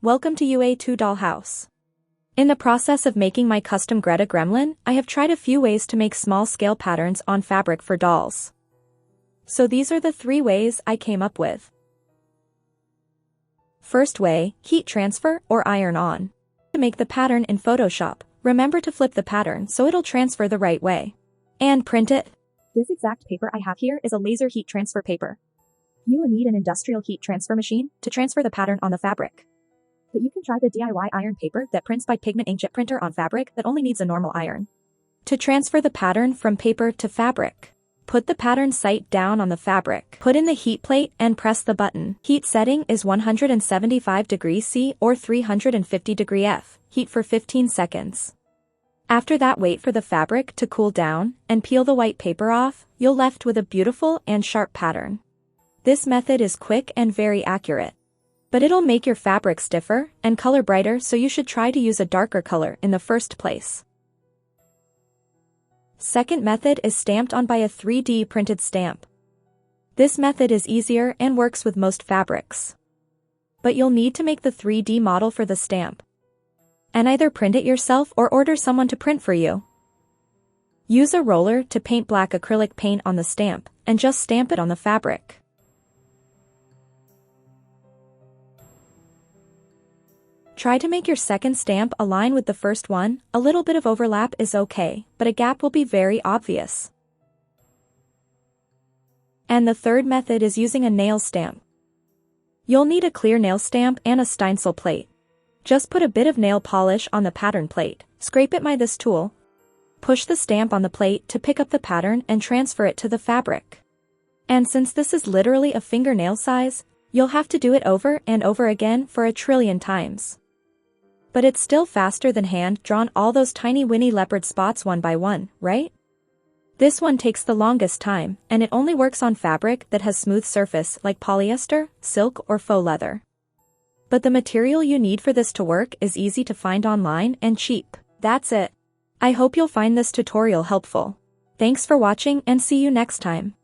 Welcome to UA2 Dollhouse. In the process of making my custom Greta Gremlin, I have tried a few ways to make small-scale patterns on fabric for dolls. So these are the 3 ways I came up with. First way, heat transfer or iron on. To make the pattern in Photoshop, remember to flip the pattern so it'll transfer the right way. And print it. This exact paper I have here is a laser heat transfer paper. You will need an industrial heat transfer machine to transfer the pattern on the fabric. But you can try the DIY iron paper that prints by pigment inkjet printer on fabric that only needs a normal iron. To transfer the pattern from paper to fabric, put the pattern sight down on the fabric. Put in the heat plate and press the button. Heat setting is 175 degrees C or 350 degrees F. Heat for 15 seconds. After that, wait for the fabric to cool down and peel the white paper off. You're left with a beautiful and sharp pattern. This method is quick and very accurate. But it'll make your fabric stiffer and color brighter, so you should try to use a darker color in the first place. Second method is stamped on by a 3D printed stamp. This method is easier and works with most fabrics. But you'll need to make the 3D model for the stamp. And either print it yourself or order someone to print for you. Use a roller to paint black acrylic paint on the stamp, and just stamp it on the fabric. Try to make your second stamp align with the first one. A little bit of overlap is okay, but a gap will be very obvious. And the third method is using a nail stamp. You'll need a clear nail stamp and a stencil plate. Just put a bit of nail polish on the pattern plate, scrape it by this tool. Push the stamp on the plate to pick up the pattern and transfer it to the fabric. And since this is literally a fingernail size, you'll have to do it over and over again for a trillion times. But it's still faster than hand-drawn all those tiny Winnie leopard spots one by one, right? This one takes the longest time, and it only works on fabric that has smooth surface like polyester, silk, or faux leather. But the material you need for this to work is easy to find online and cheap. That's it. I hope you'll find this tutorial helpful. Thanks for watching and see you next time.